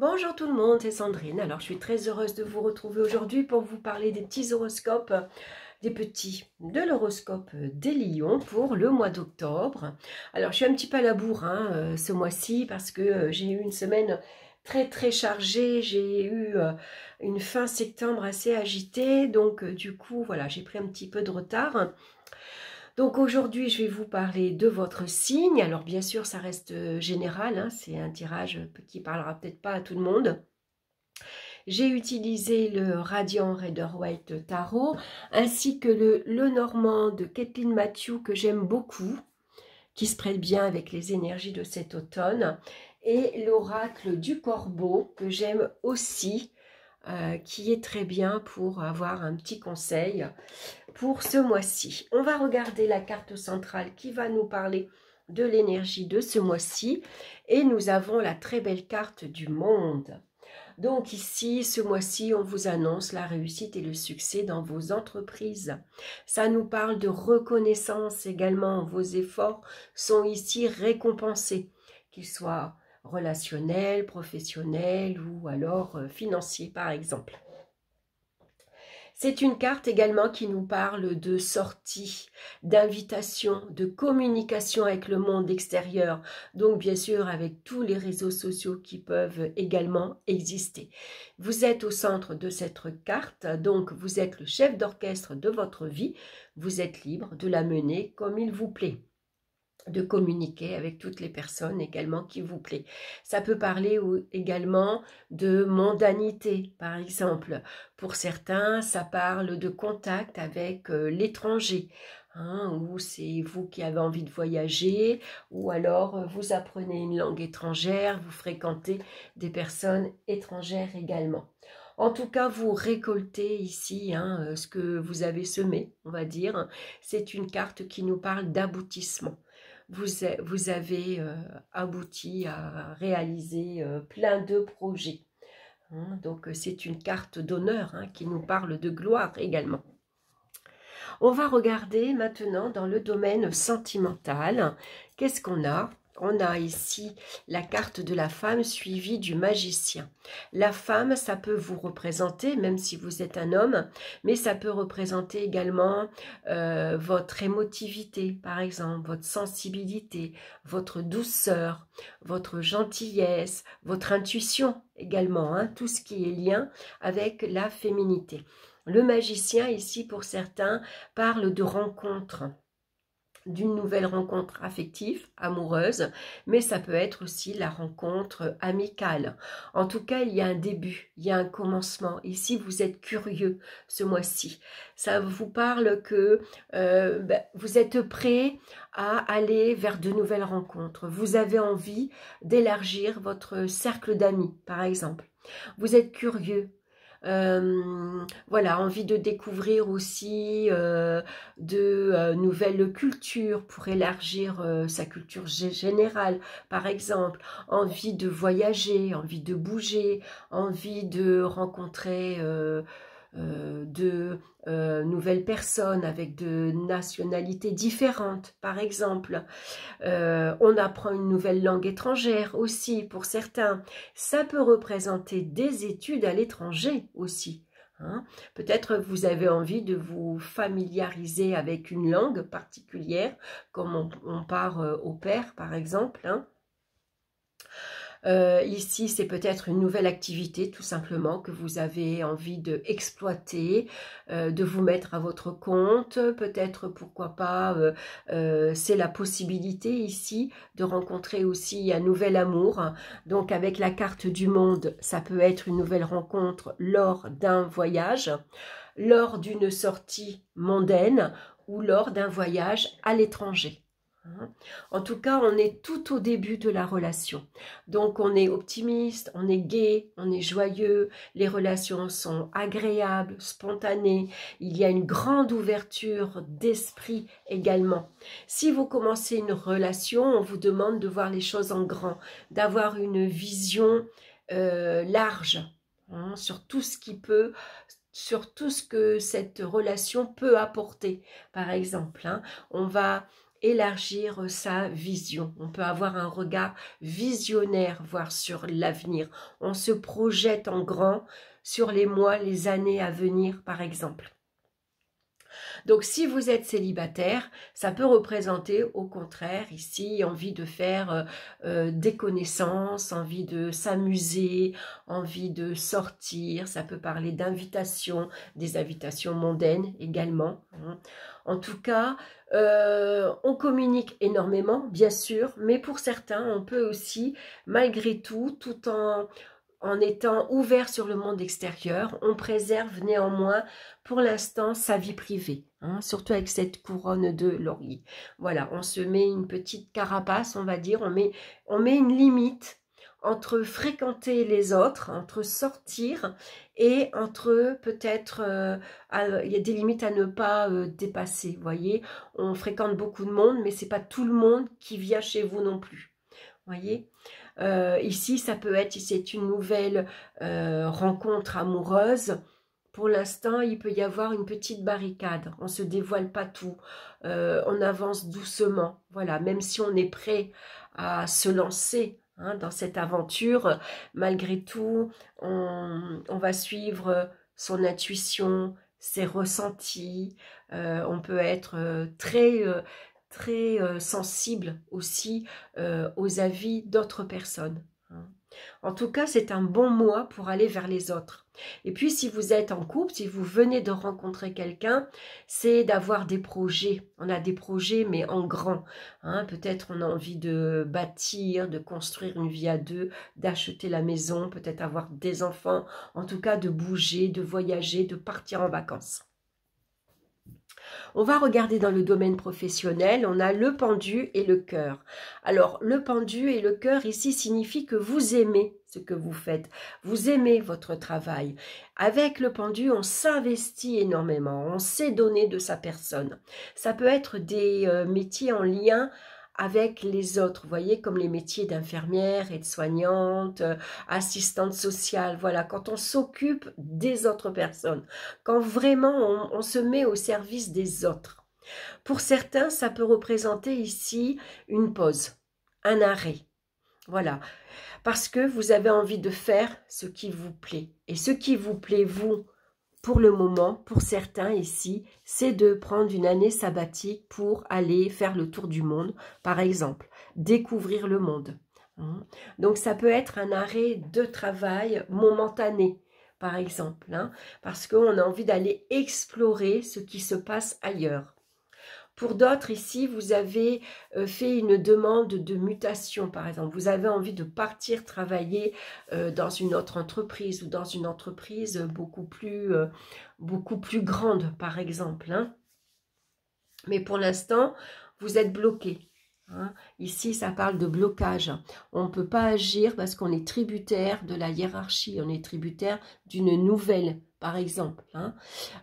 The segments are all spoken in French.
Bonjour tout le monde, c'est Sandrine. Alors je suis très heureuse de vous retrouver aujourd'hui pour vous parler des petits horoscopes, de l'horoscope des lions pour le mois d'octobre. Alors je suis un petit peu à la bourre ce mois-ci parce que j'ai eu une semaine très chargée. J'ai eu une fin septembre assez agitée, donc du coup voilà, j'ai pris un petit peu de retard. Donc aujourd'hui, je vais vous parler de votre signe. Alors bien sûr, ça reste général, c'est un tirage qui parlera peut-être pas à tout le monde. J'ai utilisé le Radiant Rider-Waite Tarot ainsi que le Normand de Kathleen Matthew que j'aime beaucoup, qui se prête bien avec les énergies de cet automne, et l'oracle du Corbeau que j'aime aussi, qui est très bien pour avoir un petit conseil pour ce mois-ci. On va regarder la carte centrale qui va nous parler de l'énergie de ce mois-ci, et nous avons la très belle carte du monde. Donc ici, ce mois-ci, on vous annonce la réussite et le succès dans vos entreprises. Ça nous parle de reconnaissance également. Vos efforts sont ici récompensés, qu'ils soient relationnels, professionnels ou alors financiers par exemple. C'est une carte également qui nous parle de sortie, d'invitation, de communication avec le monde extérieur. Donc bien sûr avec tous les réseaux sociaux qui peuvent également exister. Vous êtes au centre de cette carte, donc vous êtes le chef d'orchestre de votre vie. Vous êtes libre de la mener comme il vous plaît, de communiquer avec toutes les personnes également qui vous plaît. Ça peut parler également de mondanité, par exemple. Pour certains, ça parle de contact avec l'étranger, ou c'est vous qui avez envie de voyager, ou alors vous apprenez une langue étrangère, vous fréquentez des personnes étrangères également. En tout cas, vous récoltez ici ce que vous avez semé, on va dire. C'est une carte qui nous parle d'aboutissement. Vous avez abouti à réaliser plein de projets. Donc c'est une carte d'honneur qui nous parle de gloire également. On va regarder maintenant dans le domaine sentimental. Qu'est-ce qu'on a ? On a ici la carte de la femme suivie du magicien. La femme, ça peut vous représenter, même si vous êtes un homme, mais ça peut représenter également votre émotivité, par exemple, votre sensibilité, votre douceur, votre gentillesse, votre intuition également, tout ce qui est lien avec la féminité. Le magicien, ici, pour certains, parle de rencontre, d'une nouvelle rencontre affective, amoureuse, mais ça peut être aussi la rencontre amicale. En tout cas, il y a un début, il y a un commencement. Ici, vous êtes curieux ce mois-ci. Ça vous parle que vous êtes prêt à aller vers de nouvelles rencontres. Vous avez envie d'élargir votre cercle d'amis, par exemple. Vous êtes curieux. Voilà, envie de découvrir aussi de nouvelles cultures pour élargir sa culture générale, par exemple, envie de voyager, envie de bouger, envie de rencontrer de nouvelles personnes avec de nationalités différentes, par exemple. On apprend une nouvelle langue étrangère aussi pour certains. Ça peut représenter des études à l'étranger aussi. Peut-être vous avez envie de vous familiariser avec une langue particulière, comme on part au pair par exemple. Ici, c'est peut-être une nouvelle activité tout simplement que vous avez envie d'exploiter, de vous mettre à votre compte. Peut-être, pourquoi pas, c'est la possibilité ici de rencontrer aussi un nouvel amour. Donc avec la carte du monde, ça peut être une nouvelle rencontre lors d'un voyage, lors d'une sortie mondaine ou lors d'un voyage à l'étranger. En tout cas, on est tout au début de la relation. Donc, on est optimiste, on est gai, on est joyeux, les relations sont agréables, spontanées. Il y a une grande ouverture d'esprit également. Si vous commencez une relation, on vous demande de voir les choses en grand, d'avoir une vision large sur tout ce qui peut, sur tout ce que cette relation peut apporter. Par exemple, on va élargir sa vision. On peut avoir un regard visionnaire, voire sur l'avenir. On se projette en grand sur les mois, les années à venir, par exemple. Donc, si vous êtes célibataire, ça peut représenter, au contraire, ici, envie de faire des connaissances, envie de s'amuser, envie de sortir. Ça peut parler d'invitations, des invitations mondaines également. En tout cas, on communique énormément, bien sûr, mais pour certains, on peut aussi, malgré tout, tout en étant ouvert sur le monde extérieur, on préserve néanmoins pour l'instant sa vie privée, hein, surtout avec cette couronne de laurier. Voilà, on se met une petite carapace, on va dire, on met une limite entre fréquenter les autres, entre sortir et entre peut-être, il y a des limites à ne pas dépasser, vous voyez. On fréquente beaucoup de monde, mais c'est pas tout le monde qui vient chez vous non plus, voyez. Ici, ça peut être, si c'est une nouvelle rencontre amoureuse, pour l'instant, il peut y avoir une petite barricade. On ne se dévoile pas tout. On avance doucement. Voilà, même si on est prêt à se lancer hein, dans cette aventure, malgré tout, on va suivre son intuition, ses ressentis. On peut être très sensible aussi aux avis d'autres personnes. Hein. En tout cas, c'est un bon mois pour aller vers les autres. Et puis, si vous êtes en couple, si vous venez de rencontrer quelqu'un, c'est d'avoir des projets. On a des projets, mais en grand. Hein. Peut-être on a envie de bâtir, de construire une vie à deux, d'acheter la maison, peut-être avoir des enfants, en tout cas de bouger, de voyager, de partir en vacances. On va regarder dans le domaine professionnel, on a le pendu et le cœur. Alors, le pendu et le cœur ici signifie que vous aimez ce que vous faites, vous aimez votre travail. Avec le pendu, on s'investit énormément, on sait donner de sa personne. Ça peut être des métiers en lien avec les autres, vous voyez, comme les métiers d'infirmière, aide-soignante, assistante sociale, voilà, quand on s'occupe des autres personnes, quand vraiment on se met au service des autres. Pour certains, ça peut représenter ici une pause, un arrêt, voilà, parce que vous avez envie de faire ce qui vous plaît, et ce qui vous plaît, vous, pour le moment, pour certains ici, c'est de prendre une année sabbatique pour aller faire le tour du monde, par exemple, découvrir le monde. Donc, ça peut être un arrêt de travail momentané, par exemple, hein, parce qu'on a envie d'aller explorer ce qui se passe ailleurs. Pour d'autres, ici, vous avez fait une demande de mutation, par exemple. Vous avez envie de partir travailler dans une autre entreprise ou dans une entreprise beaucoup plus grande, par exemple. Hein. Mais pour l'instant, vous êtes bloqué. Hein. Ici, ça parle de blocage. On ne peut pas agir parce qu'on est tributaire de la hiérarchie. On est tributaire d'une nouvelle, par exemple. Hein.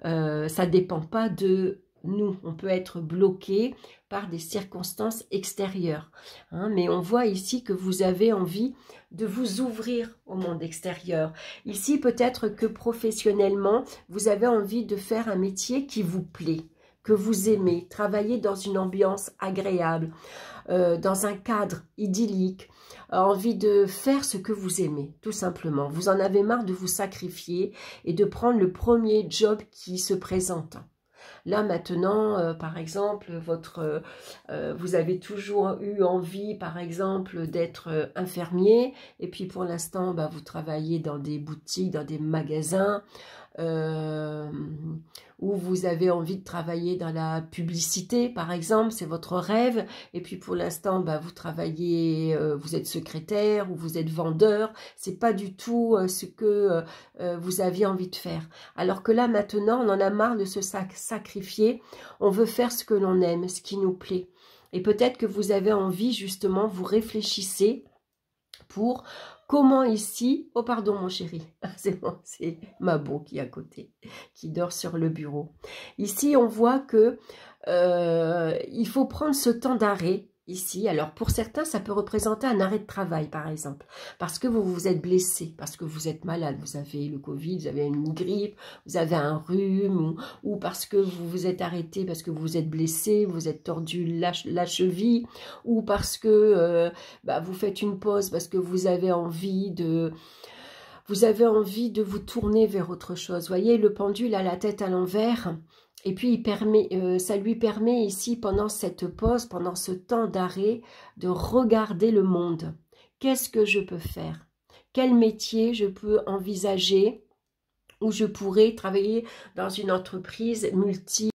Ça ne dépend pas de nous, on peut être bloqué par des circonstances extérieures. Hein, mais on voit ici que vous avez envie de vous ouvrir au monde extérieur. Ici, peut-être que professionnellement, vous avez envie de faire un métier qui vous plaît, que vous aimez, travailler dans une ambiance agréable, dans un cadre idyllique, envie de faire ce que vous aimez, tout simplement. Vous en avez marre de vous sacrifier et de prendre le premier job qui se présente. Là, maintenant, par exemple, vous avez toujours eu envie, par exemple, d'être infirmier. Et puis, pour l'instant, vous travaillez dans des boutiques, dans des magasins, où vous avez envie de travailler dans la publicité, par exemple. C'est votre rêve. Et puis, pour l'instant, vous travaillez, vous êtes secrétaire ou vous êtes vendeur. C'est pas du tout ce que vous aviez envie de faire. Alors que là, maintenant, on en a marre de se sacrifier. On veut faire ce que l'on aime, ce qui nous plaît. Et peut-être que vous avez envie, justement, vous réfléchissez pour comment ici... Oh, pardon, mon chéri. C'est bon, c'est Mabo qui est à côté, qui dort sur le bureau. Ici, on voit que il faut prendre ce temps d'arrêt ici. Alors, pour certains, ça peut représenter un arrêt de travail, par exemple, parce que vous vous êtes blessé, parce que vous êtes malade, vous avez le Covid, vous avez une grippe, vous avez un rhume, ou parce que vous vous êtes arrêté, parce que vous êtes blessé, vous êtes tordu la cheville, ou parce que vous faites une pause, parce que vous avez envie de... Vous avez envie de vous tourner vers autre chose. Vous voyez, le pendule a la tête à l'envers. Et puis, ça lui permet ici, pendant cette pause, pendant ce temps d'arrêt, de regarder le monde. Qu'est-ce que je peux faire? Quel métier je peux envisager où je pourrais travailler dans une entreprise multi